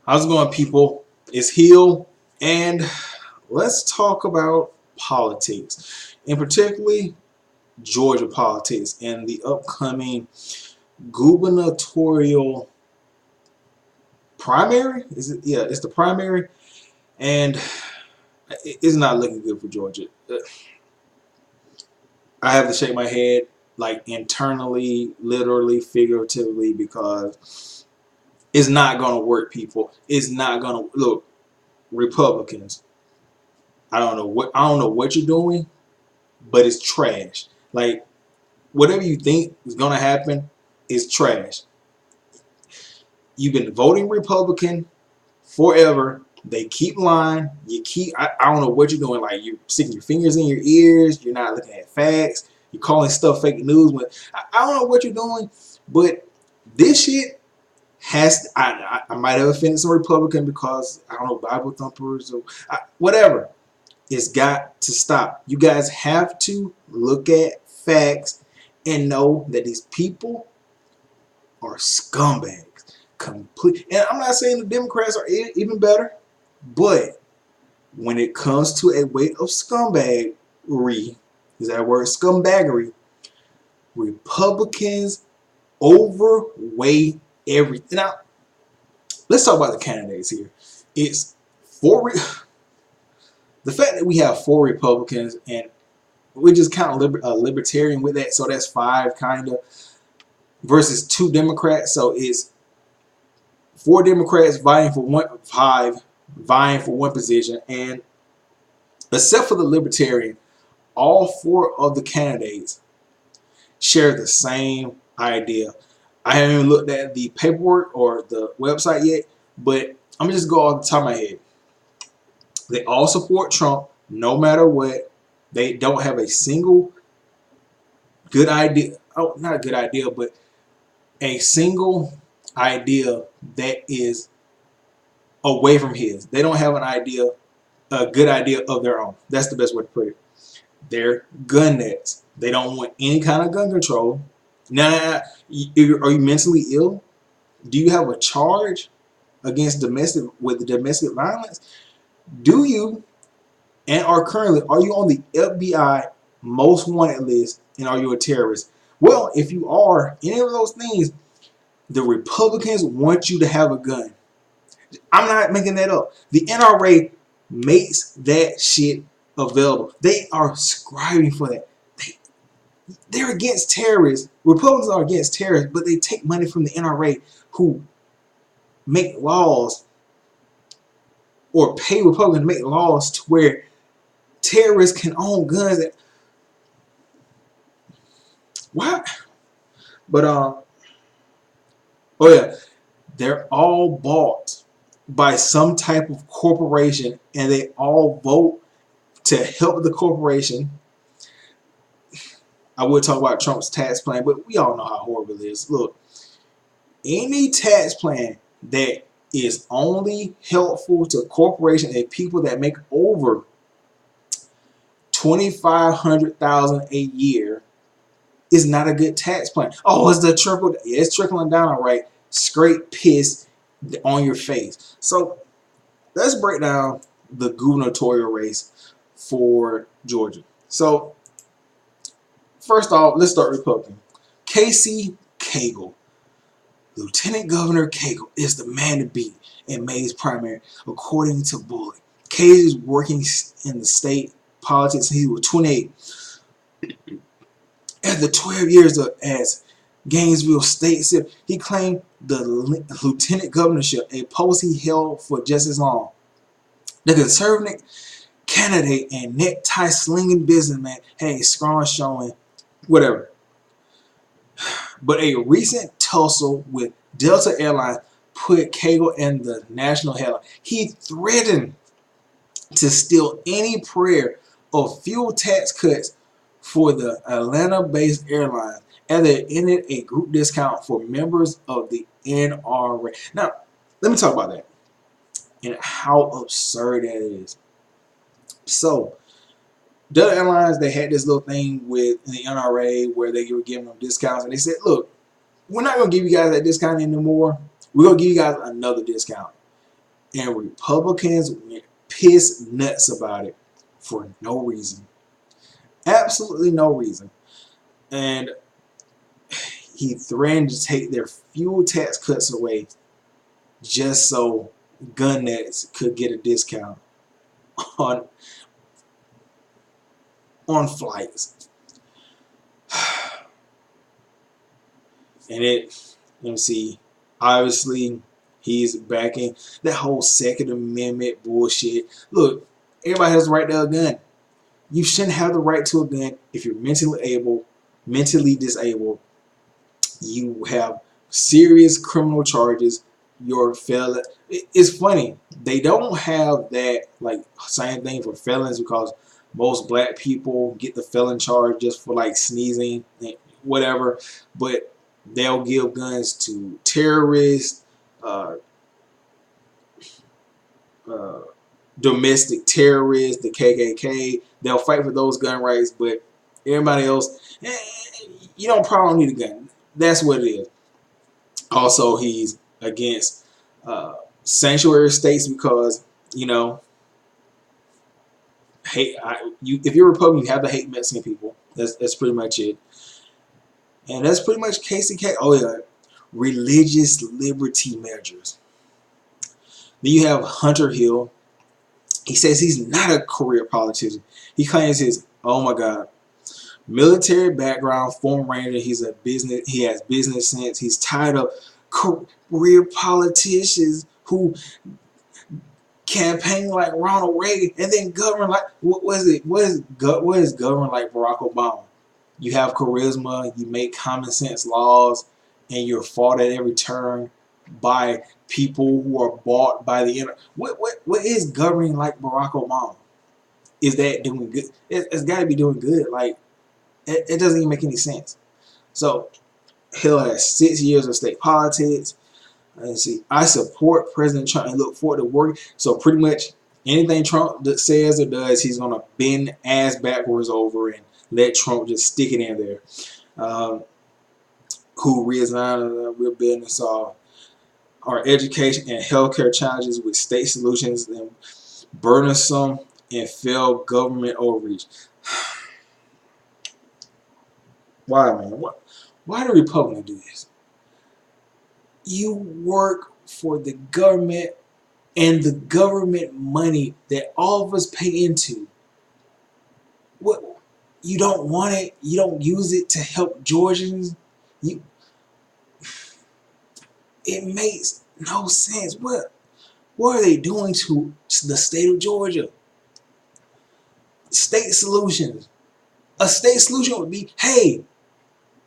How's it going, people? It's Hill, and let's talk about politics, and particularly Georgia politics and the upcoming gubernatorial primary. Is it? Yeah, it's the primary, and it's not looking good for Georgia. I have to shake my head, like internally, literally, figuratively, because it's not going to work, people. It's not going to look. Republicans, I don't know what you're doing, but it's trash. Like whatever you think is gonna happen is trash. You've been voting Republican forever. They keep lying. I don't know what you're doing. Like you're sticking your fingers in your ears. You're not looking at facts. You're calling stuff fake news. When I don't know what you're doing, but this shit has. I might have offended some Republican because I don't know Bible thumpers or whatever. It's got to stop. You guys have to look at facts and know that these people are scumbags. Complete. And I'm not saying the Democrats are even better, but when it comes to a weight of scumbaggery, is that a word? Scumbaggery. Republicans overweigh everything. Now, let's talk about the candidates here. It's four. The fact that we have four Republicans and we just count libertarian with that, so that's five kind of versus two Democrats. So it's four Democrats vying for one position, and except for the libertarian, all four of the candidates share the same idea. I haven't even looked at the paperwork or the website yet, but I'm gonna just go off the top of my head. They all support Trump no matter what. They don't have a single good idea. Oh, not a good idea, but a single idea that is away from his. They don't have a good idea of their own. That's the best way to put it. They're gun nuts. They don't want any kind of gun control. Now, are you mentally ill? Do you have a charge against domestic violence? Do you and are you on the FBI most wanted list and are you a terrorist? Well, if you are any of those things, the Republicans want you to have a gun. I'm not making that up. The NRA makes that shit available. They are scribing for that. They're against terrorists. Republicans are against terrorists, but they take money from the NRA who make laws or pay Republicans to make laws to where terrorists can own guns. What? But oh yeah, they're all bought by some type of corporation, and they all vote to help the corporation. I would talk about Trump's tax plan, but we all know how horrible it is. Look, any tax plan that is only helpful to corporations and people that make over $2,500,000 a year is not a good tax plan. Oh, it's the trickle. Yeah, it's trickling down, all right. Scrape piss on your face. So let's break down the gubernatorial race for Georgia. So first off, let's start Republican. Casey Cagle, Lieutenant Governor Cagle, is the man to beat in May's primary, according to Bullock. Casey is working in the state politics since he was 28. After 12 years as Gainesville State Senator, he claimed the lieutenant governorship, a post he held for just as long. The conservative candidate and necktie slinging businessman had a strong showing, whatever. But a recent tussle with Delta Airlines put Cagle in the national headline. He threatened to steal any prayer of fuel tax cuts for the Atlanta-based airline, and they ended a group discount for members of the NRA. Now, let me talk about that and how absurd that is. So, Delta Airlines, they had this little thing with the NRA where they were giving them discounts, and they said, look, we're not going to give you guys that discount anymore. We're going to give you guys another discount. and Republicans went pissed nuts about it for no reason. Absolutely no reason. And he threatened to take their fuel tax cuts away just so gun nuts could get a discount on flights. And let me see, obviously he's backing that whole Second Amendment bullshit. Look, everybody has the right to a gun. You shouldn't have the right to a gun if you're mentally disabled. You have serious criminal charges. You're a felon. It's funny, they don't have that like same thing for felons, because most black people get the felon charge just for like sneezing and whatever, but they'll give guns to terrorists, uh, uh, domestic terrorists, the KKK. They'll fight for those gun rights, but everybody else, you don't probably need a gun. That's what it is. Also, he's against sanctuary states because, you know, if you're a Republican, you have to hate Mexican people. That's pretty much it. And that's pretty much KCK. Oh yeah, religious liberty measures. Then you have Hunter Hill. He says he's not a career politician. He claims his, oh my God, military background, former Ranger. He has business sense. He's tired of career politicians who campaign like Ronald Reagan and then govern like what is govern like Barack Obama? You have charisma, you make common sense laws, and you're fought at every turn by people who are bought by the internet. What is governing like Barack Obama? Is that doing good? It's got to be doing good. Like it doesn't even make any sense. So Hill has 6 years of state politics. Let's see. I support President Trump and look forward to working. So pretty much anything Trump says or does, he's gonna bend ass backwards over and let Trump just stick it in there. Who resigned? We're building us all. Our education and healthcare challenges with state solutions and burdensome and failed government overreach. Why, man? Why do Republicans do this? You work for the government and the government money that all of us pay into. What? You don't want it? You don't use it to help Georgians? It makes no sense. What are they doing to the state of Georgia? State solutions. A state solution would be, hey,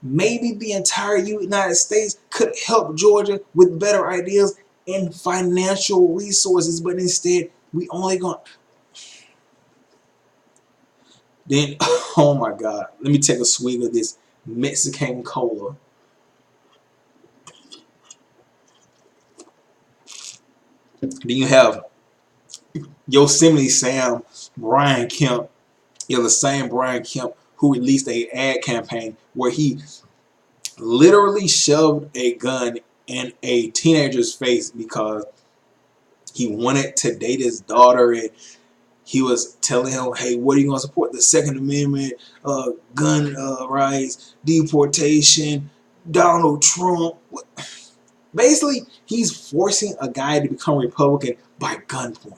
maybe the entire United States could help Georgia with better ideas and financial resources, but instead we only going. Then, oh my God, let me take a swig of this Mexican cola. Then you have Yosemite Sam, Brian Kemp. You're the same Brian Kemp who released an ad campaign where he literally shoved a gun in a teenager's face because he wanted to date his daughter, and he was telling him, hey, what are you going to support? The Second Amendment, gun rights, deportation, Donald Trump. Basically, he's forcing a guy to become Republican by gunpoint.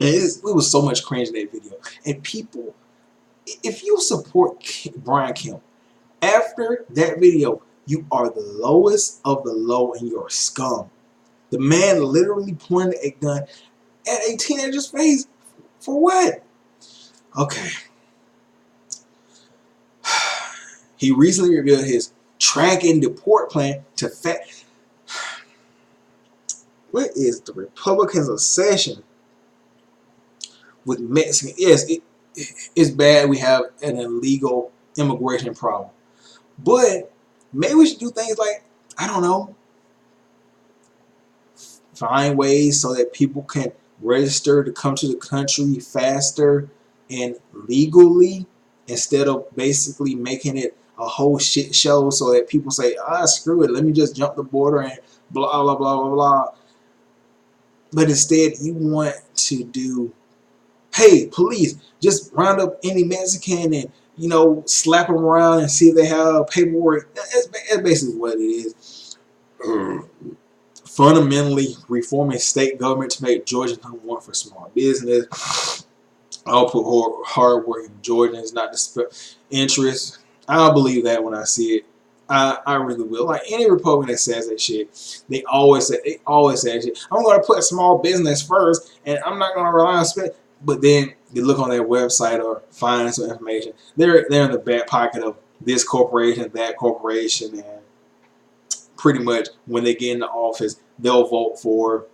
And it was so much cringe in that video. And people, if you support Brian Kemp, after that video, you are the lowest of the low and you're scum. The man literally pointed a gun at a teenager's face. For what? Okay. He recently revealed his track and deport plan to What is the Republicans' obsession with Mexican? Yes, it's bad we have an illegal immigration problem. But maybe we should do things like, I don't know, find ways so that people can register to come to the country faster and legally, instead of basically making it a whole shit show so that people say, screw it, let me just jump the border and blah, blah, blah, blah, blah. But instead, you want to do, hey, police, just round up any Mexican and, slap them around and see if they have paperwork. That's basically what it is. Fundamentally reforming state government to make Georgia number one for small business. I'll put hard-working Georgians, not the interest. I'll believe that when I see it. I really will. Like any Republican that says that shit, they always say that shit. I'm going to put small business first, and I'm not going to rely on spend. But then you look on their website or find some information. They're in the back pocket of this corporation, that corporation, and pretty much when they get into office, they'll vote for,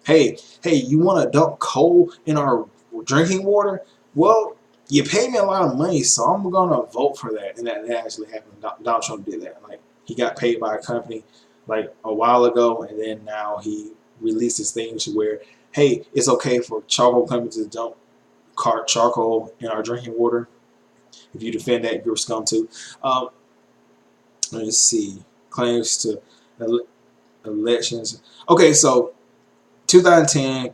hey, you want to dump coal in our drinking water? Well, you pay me a lot of money, so I'm gonna vote for that. And that actually happened. Donald Trump did that. Like he got paid by a company like a while ago, and then now he releases things where, hey, it's okay for charcoal companies to dump charcoal in our drinking water. If you defend that, you're scum too. Let's see. Claims to elections. Okay, so 2010,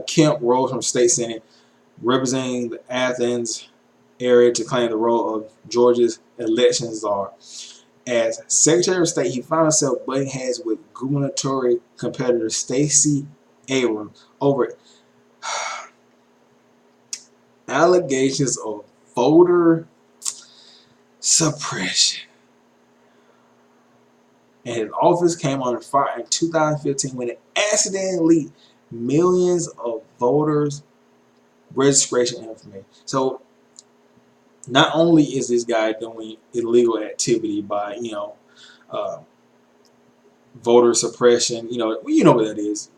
Kemp rose from state senate, representing the Athens area to claim the role of Georgia's election czar. As Secretary of State, he found himself butting heads with gubernatorial competitor Stacey Abrams over allegations of voter suppression. And his office came under fire in 2015 when it accidentally leaked millions of voters' registration information. So not only is this guy doing illegal activity by, voter suppression, you know what that is.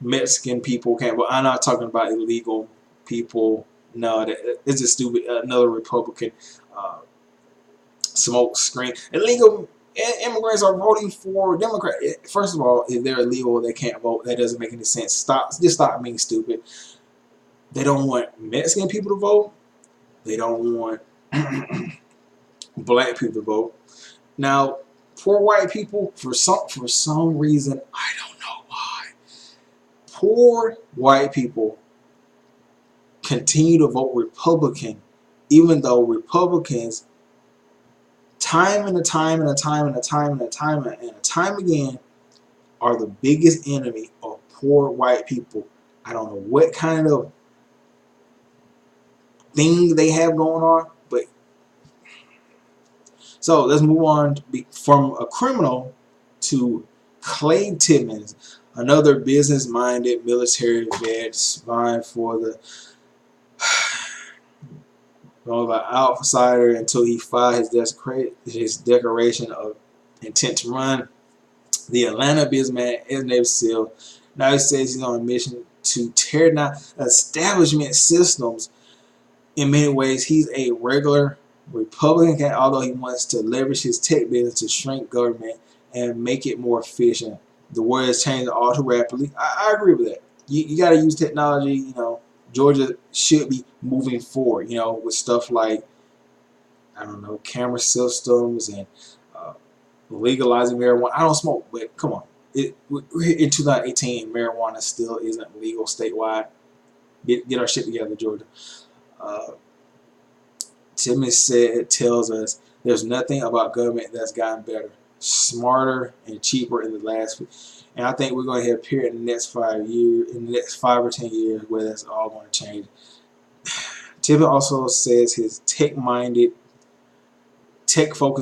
Mexican people can't vote. I'm not talking about illegal people. No, it's just stupid. Another Republican smoke screen. Illegal immigrants are voting for Democrats. First of all, if they're illegal, they can't vote. That doesn't make any sense. Just stop being stupid. They don't want Mexican people to vote. They don't want black people to vote. Now, poor white people, for some reason, I don't know why, poor white people continue to vote Republican, even though Republicans, time and time again, are the biggest enemy of poor white people. I don't know what kind of thing they have going on, but so let's move on from a criminal to Clay Timmons, another business-minded military vet vying for the outsider until he filed his declaration of intent to run. The Atlanta businessman is Navy SEAL. Now he says he's on a mission to tear down establishment systems. In many ways, he's a regular Republican, although he wants to leverage his tech business to shrink government and make it more efficient. The world is changing all too rapidly. I agree with that. You got to use technology. Georgia should be moving forward, with stuff like, I don't know, camera systems and legalizing marijuana. I don't smoke, but come on. In 2018, marijuana still isn't legal statewide. Get our shit together, Georgia. Timmons tells us there's nothing about government that's gotten better, smarter, and cheaper in the last few. And I think we're going to hit a period in the next 5 years, in the next 5 or 10 years, where that's all going to change. Timmons also says his tech-focused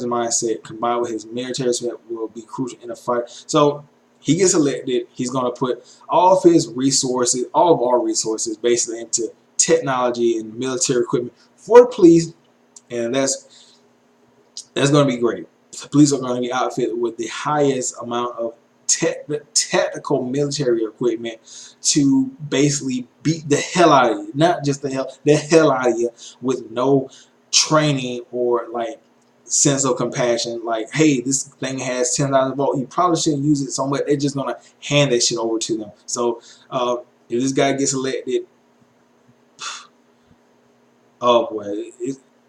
mindset combined with his military strength will be crucial in the fight. So he gets elected. He's going to put all of his resources, all of our resources, basically into technology and military equipment for the police, and that's going to be great. The police are going to be outfitted with the highest amount of technical military equipment to basically beat the hell out of you. Not just the hell out of you, with no training or like sense of compassion. Like, hey, this thing has 10,000 volts. You probably shouldn't use it so much. They're just gonna hand that shit over to them. So if this guy gets elected, oh boy,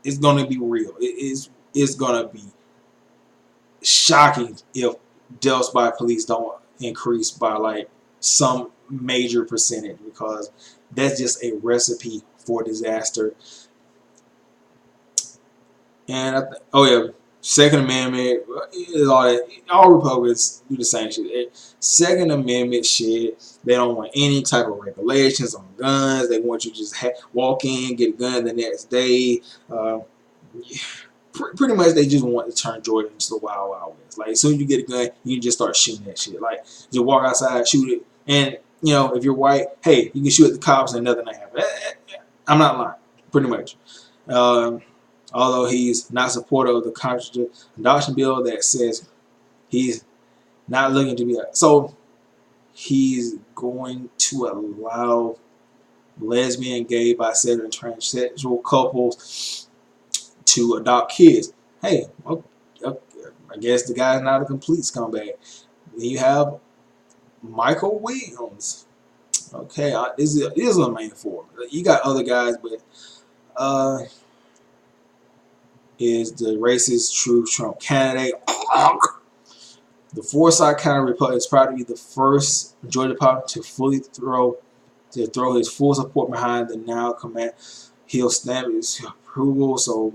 it's gonna be real. It's gonna be shocking if deaths by police don't increase by like some major percentage, because that's just a recipe for disaster. And oh yeah, Second Amendment is all that. All Republicans do the same shit. Second Amendment shit. They don't want any type of regulations on guns. They want you to just walk in, get a gun the next day. Uh, Pretty much, they just want to turn Georgia into the Wild Wild West. Like, as soon as you get a gun, you can just start shooting that shit. Like, just walk outside, shoot it, and if you're white, hey, you can shoot at the cops and nothing happens. I'm not lying. Pretty much. Um, Although he's not supportive of the constitutional adoption bill that says he's not looking to be so he's going to allow lesbian, gay, bisexual, and transsexual couples to adopt kids. Hey, okay, I guess the guy's not a complete scumbag. Then you have Michael Williams. Okay, this is the main four. You got other guys, but is the racist true Trump candidate. The Forsyth County Republican is proud to be the first Georgia Republican to throw his full support behind the now command. He'll stamp his approval. So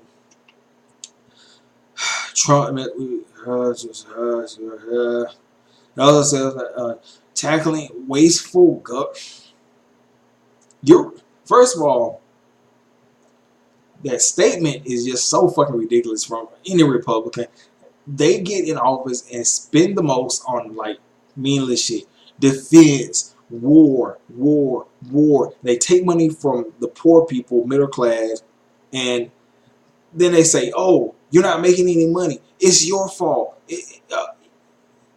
Trump also says tackling wasteful first of all, that statement is just so fucking ridiculous from any Republican. They get in office and spend the most on like meaningless shit. Defense, war. They take money from the poor people, middle class, and then they say, "Oh, you're not making any money. It's your fault.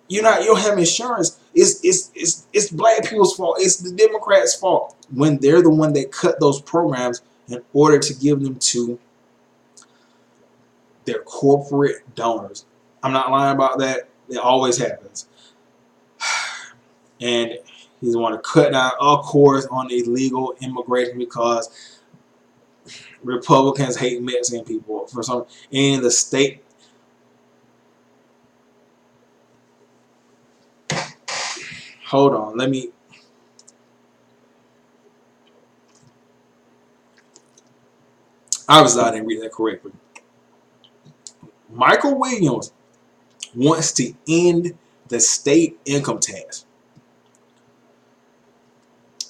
You don't have insurance. It's black people's fault. It's the Democrats' fault." When they're the one that cut those programs in order to give them to their corporate donors. I'm not lying about that. It always happens. And he's want to cut down, of course, on illegal immigration because Republicans hate Mexican people for some in the state. Hold on, let me. Obviously, I didn't read that correctly. Michael Williams wants to end the state income tax.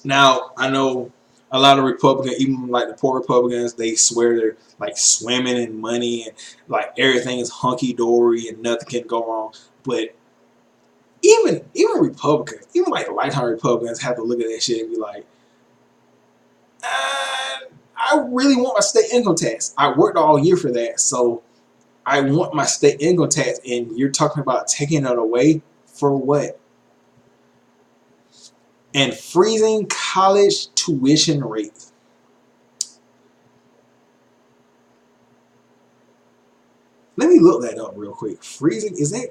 Now, I know a lot of Republicans, even like the poor Republicans, they swear they're like swimming in money and like everything is hunky dory and nothing can go wrong. But even Republicans, even like lifetime Republicans, have to look at that shit and be like, I really want my state income tax. I worked all year for that, so I want my state income tax, and you're talking about taking it away for what? And freezing college tuition rates. Let me look that up real quick. Freezing, is that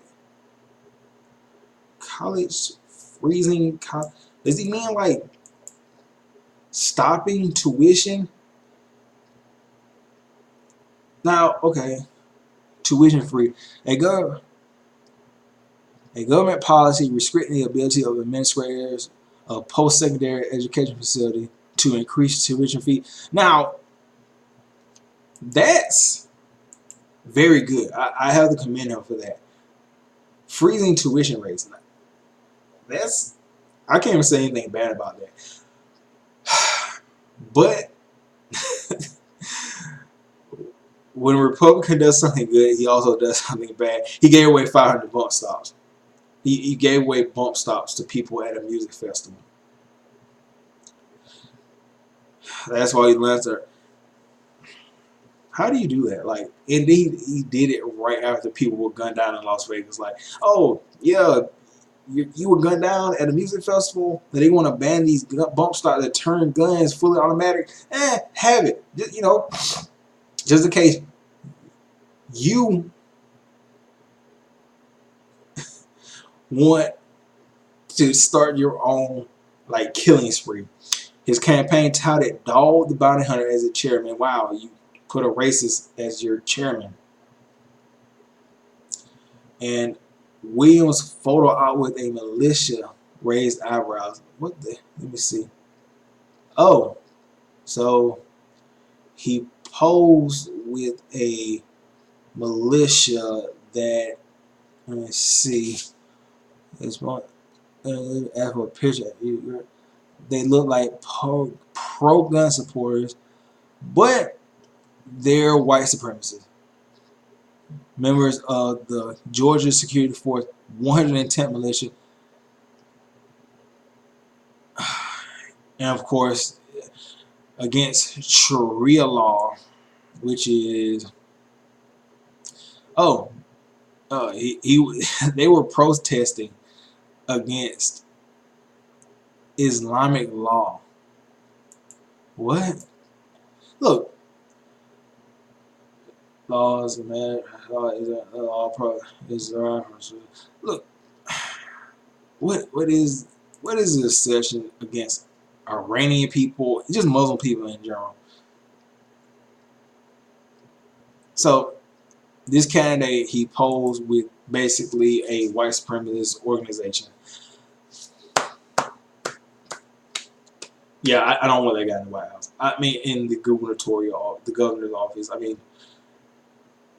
college freezing? Does he mean like stopping tuition? Now, okay, tuition free. A government policy restricting the ability of administrators of post-secondary education facility to increase tuition fee. Now, that's very good. I have to commend him for that. Freezing tuition rates. That's, I can't even say anything bad about that. But when a Republican does something good, he also does something bad. He gave away 500 bump stops. He gave away bump stops to people at a music festival. That's why he left her. How do you do that? Like, indeed, he did it right after people were gunned down in Las Vegas. Like, oh yeah, you were gunned down at a music festival. That they want to ban these bump stops that turn guns fully automatic. Have it. Just in case you want to start your own like killing spree. His campaign touted Dog the Bounty Hunter as a chairman. Wow, you put a racist as your chairman. And Williams photo out with a militia raised eyebrows. What the? Let me see. Oh, so he posed with a militia that, let me see, it's one, ask for a picture. They look like pro-gun supporters, but they're white supremacists. Members of the Georgia Security Force 110th Militia, and of course, against Sharia law, which is, oh, he they were protesting against Islamic law. What? Look, laws, man, law pro Israel. Look, what is this session against Iranian people, just Muslim people in general? So this candidate, he posed with basically a white supremacist organization. Yeah, I don't want that guy in the White House. I mean, in the governor's office. I mean,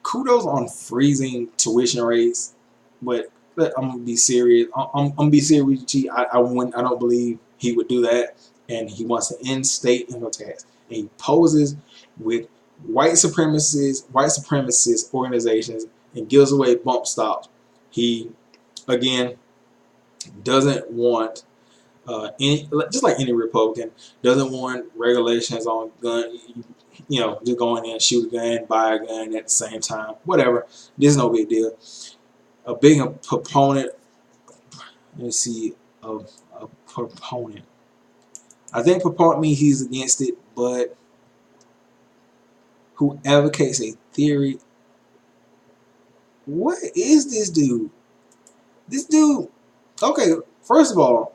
kudos on freezing tuition rates, but I'm gonna be serious. I'm gonna be serious with you. I don't believe he would do that, and he wants to end state income tax, and he poses with white supremacist organizations and gives away bump stocks. He again doesn't want any, just like any Republican, doesn't want regulations on gun. You know, just go in there and shoot a gun, buy a gun at the same time, whatever. This is no big deal. A big proponent, let's see, of a proponent. I think proponent means he's against it, but who advocates a theory. What is this dude? This dude, okay, first of all,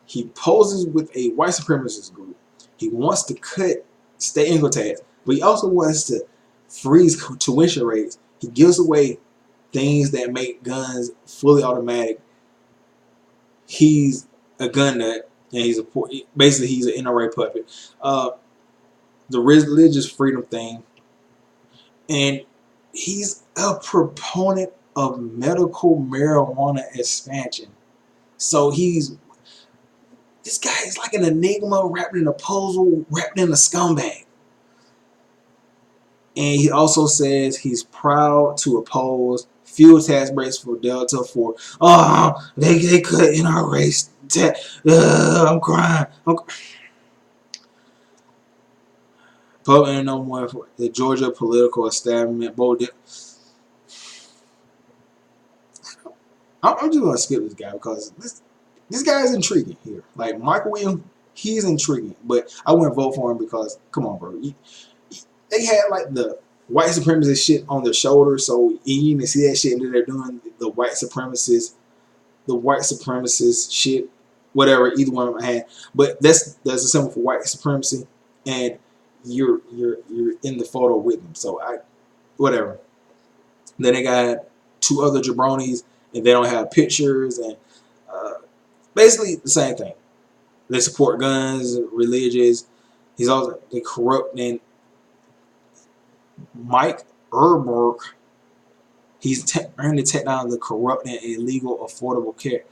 he poses with a white supremacist group. He wants to cut state income tax, but he also wants to freeze tuition rates. He gives away things that make guns fully automatic. He's a gun nut, and he's basically an NRA puppet. The religious freedom thing, and he's a proponent of medical marijuana expansion. So this guy is like an enigma wrapped in a puzzle, wrapped in a scumbag. And he also says he's proud to oppose fuel tax breaks for Delta for, they cut in our race. I'm crying. Public no more for the Georgia political establishment. I'm just gonna skip this guy because this guy is intriguing here. Like Michael Williams, he's intriguing, but I wouldn't vote for him because, come on, bro. They had like the white supremacist shit on their shoulders, so you can see that shit, and they're doing the white supremacist shit, whatever. Either one of them had, but that's a symbol for white supremacy, and you're in the photo with them. So whatever. Then they got two other jabronis, and they don't have pictures, and basically the same thing. They support guns, religious. He's also corrupt. And Mike Erberg, he's trying to take down the corrupt and illegal affordable care.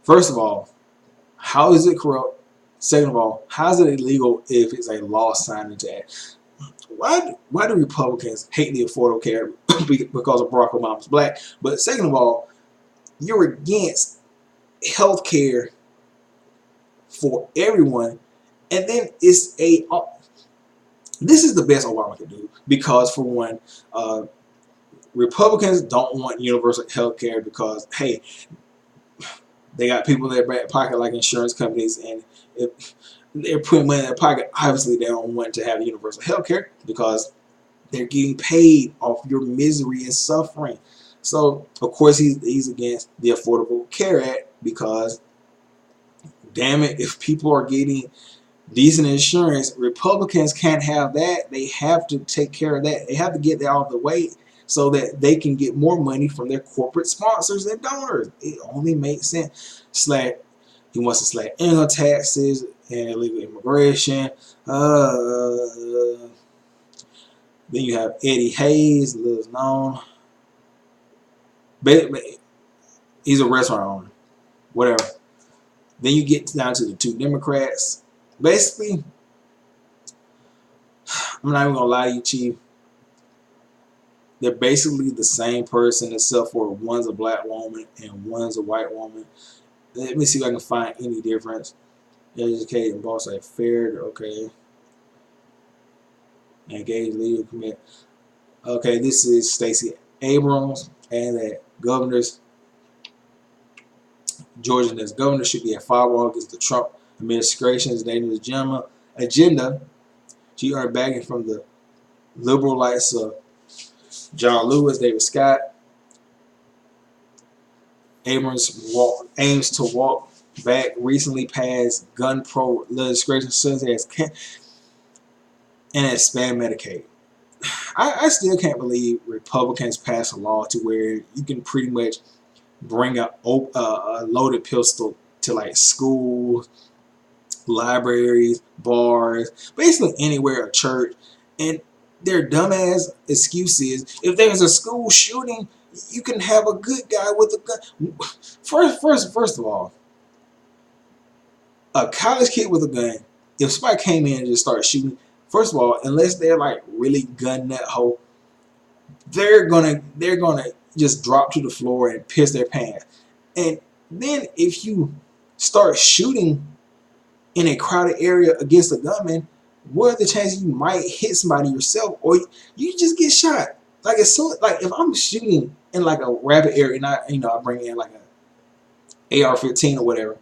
First of all, how is it corrupt? Second of all, how is it illegal if it's a law signed into act? Why do Republicans hate the affordable care because of Barack Obama's black? But second of all, you're against health care for everyone, and then this is the best Obama could do, because for one, Republicans don't want universal health care because, hey, they got people in their back pocket like insurance companies, and if they're putting money in their pocket, obviously they don't want to have universal health care because they're getting paid off your misery and suffering. So of course he's against the Affordable Care Act because, damn it, if people are getting decent insurance, Republicans can't have that. They have to take care of that. They have to get that out of the way so that they can get more money from their corporate sponsors and donors. It only makes sense. He wants to slash income taxes and illegal immigration. Then you have Eddie Hayes, little known. He's a restaurant owner. Whatever. Then you get down to the two Democrats. Basically, I'm not even gonna lie to you, Chief. They're basically the same person except for one's a black woman and one's a white woman. Let me see if I can find any difference. Educated and boss like fair, okay. Engaged legal commit. Okay, this is Stacey Abrams, and that governors, Georgia as governor should be a firewall against the Trump administration's dangerous agenda. She earned backing from the liberal lights of John Lewis, David Scott. Abrams aims to walk back recently passed gun pro legislation such as and expand Medicaid. I still can't believe Republicans passed a law to where you can pretty much bring a loaded pistol to like schools, libraries, bars, basically anywhere, a church, and their dumbass excuse is if there's a school shooting, you can have a good guy with a gun. First of all, a college kid with a gun, if somebody came in and just started shooting, first of all, unless they're like really gun nut hoe, they're gonna just drop to the floor and piss their pants. And then if you start shooting in a crowded area against a gunman, what are the chances you might hit somebody yourself or you just get shot? Like as soon like if I'm shooting in like a rapid area and I bring in like a AR-15 or whatever,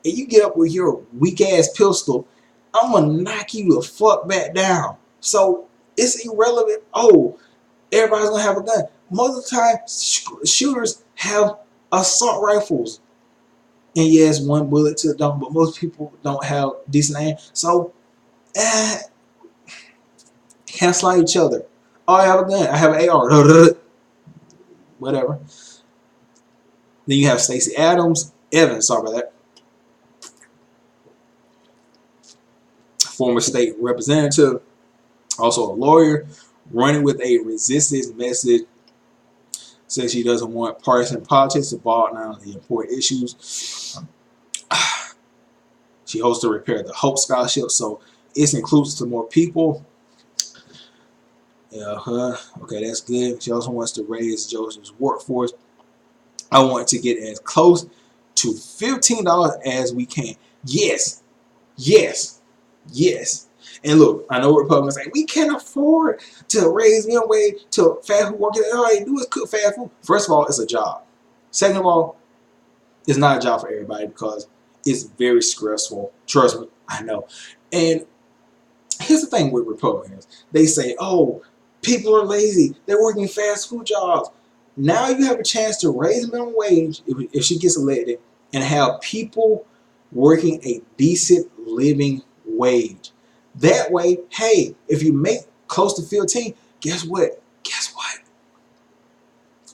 and you get up with your weak ass pistol, I'm gonna knock you the fuck back down. So it's irrelevant. Oh, everybody's gonna have a gun. Most of the time, shooters have assault rifles. And yes, one bullet to the dome, but most people don't have decent aim. So, cancel out each other. Oh, I have a gun. I have an AR. Whatever. Then you have Stacey Evans, sorry about that. Former state representative, also a lawyer, running with a resistance message. Says she doesn't want partisan politics to bog down the important issues. She hopes to repair the Hope Scholarship, so it's inclusive to more people. Okay, that's good. She also wants to raise Joseph's workforce. I want to get as close to $15 as we can. Yes, yes, yes. And look, I know Republicans say we can't afford to raise minimum wage to fast food workers. All they do is cook fast food. First of all, it's a job. Second of all, it's not a job for everybody because it's very stressful. Trust me, I know. And here's the thing with Republicans. They say, oh, people are lazy. They're working fast food jobs. Now you have a chance to raise minimum wage if she gets elected and have people working a decent living wage. That way, hey, if you make close to 15, guess what? Guess what?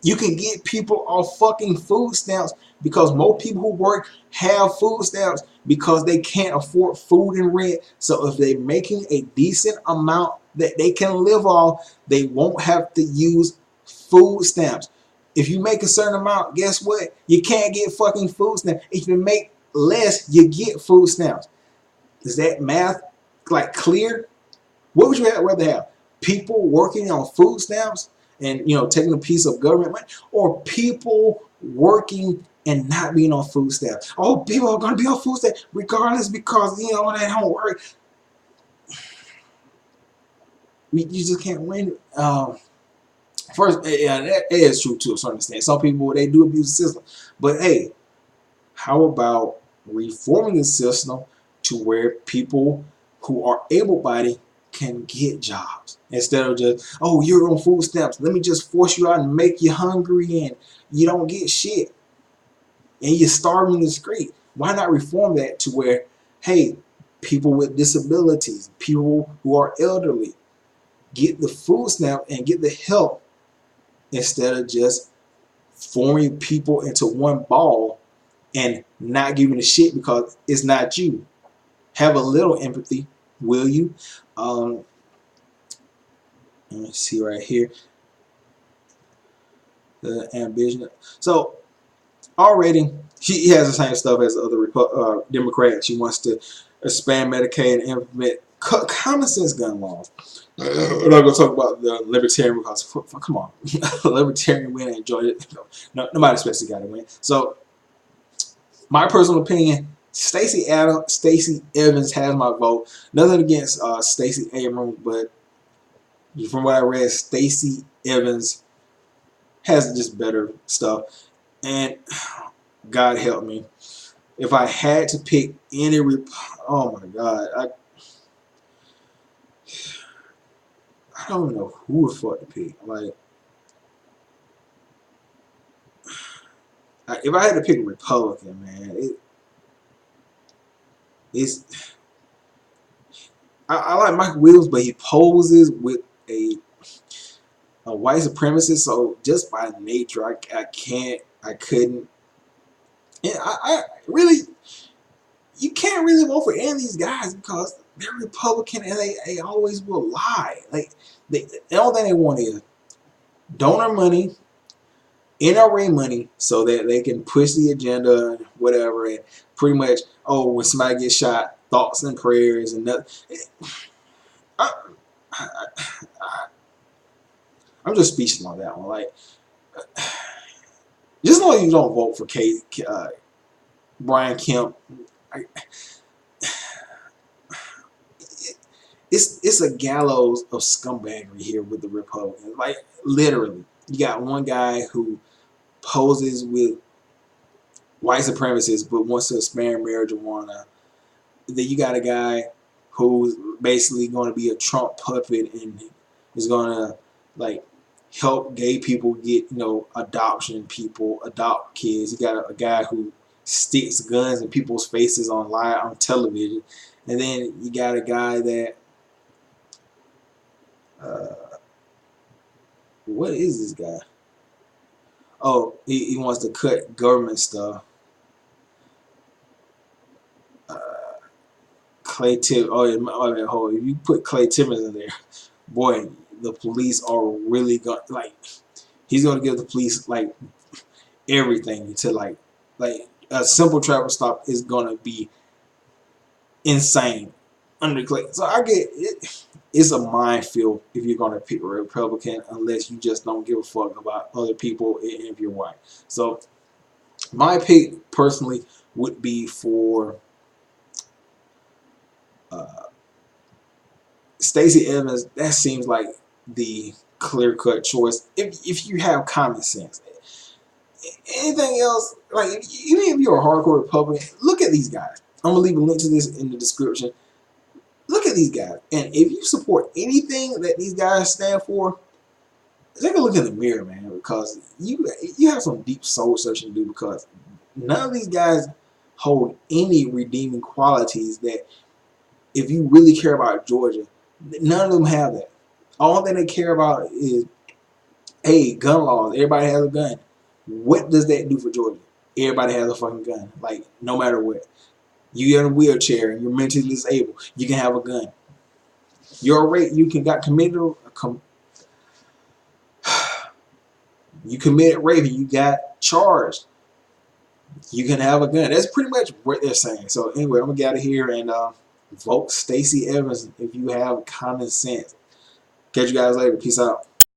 You can get people off fucking food stamps because most people who work have food stamps because they can't afford food and rent. So if they're making a decent amount that they can live off, they won't have to use food stamps. If you make a certain amount, guess what? You can't get fucking food stamps. If you make less, you get food stamps. Is that math like clear? What would you rather have? People working on food stamps and taking a piece of government money, or people working and not being on food stamps? Oh, people are going to be on food stamps regardless because they don't work. You just can't win. First, yeah, that is true to a certain extent. Some people, they do abuse the system, but hey, how about reforming the system to where people who are able-bodied can get jobs instead of just, oh, you're on food stamps, let me just force you out and make you hungry and you don't get shit and you're starving in the street. Why not reform that to where, hey, people with disabilities, people who are elderly, get the food stamp and get the help instead of just forming people into one ball and not giving a shit because it's not you. Have a little empathy, will you? Let me see right here. The ambition. So already he has the same stuff as other Democrats. He wants to expand Medicaid and implement common sense gun laws. We're not going to talk about the libertarian because come on, libertarian win and enjoy it. No, nobody expects the guy to win. So my personal opinion, Stacey Evans has my vote. Nothing against Stacey Abrams, but from what I read, Stacey Evans has just better stuff. And God help me, if I had to pick any, oh my God, I don't even know who the fuck to pick. Like, if I had to pick a Republican, man, it's I like Michael Williams, but he poses with a white supremacist. So just by nature, I couldn't. And I really, you can't really vote for any of these guys because they're Republican and they always will lie. Like the only thing they want is donor money, NRA money, so that they can push the agenda and whatever, and pretty much, oh, when somebody gets shot, thoughts and prayers and nothing. I, I'm just speechless on that one. Like, just know you don't vote for Brian Kemp. It's a gallows of scumbaggery here with the Republicans. Like, literally, you got one guy who poses with white supremacists but wants to expand marijuana. Then you got a guy who's basically going to be a Trump puppet and is going to like help gay people get, adoption people, adopt kids. You got a guy who sticks guns in people's faces on television. And then you got a guy that what is this guy? Oh, he wants to cut government stuff. Clay Tim. Oh, if you put Clay Timmons in there, boy, the police are really going he's gonna give the police everything to like a simple traffic stop is gonna be insane under Clay. So I get it. It's a minefield if you're gonna pick a Republican unless you just don't give a fuck about other people if you're white. So my pick personally would be for Stacey Evans. That seems like the clear-cut choice if you have common sense. Anything else, even if you're a hardcore Republican, look at these guys. I'm gonna leave a link to this in the description. Look at these guys, and if you support anything that these guys stand for, take a look in the mirror, man, because you have some deep soul searching to do, because none of these guys hold any redeeming qualities that, if you really care about Georgia, none of them have that. All thing they care about is, hey, gun laws. Everybody has a gun. What does that do for Georgia? Everybody has a fucking gun. Like, no matter what. You're in a wheelchair and you're mentally disabled, you can have a gun. You committed rape and you got charged, you can have a gun. That's pretty much what they're saying. So anyway, I'm gonna get out of here and vote Stacey Evans if you have common sense. Catch you guys later. Peace out.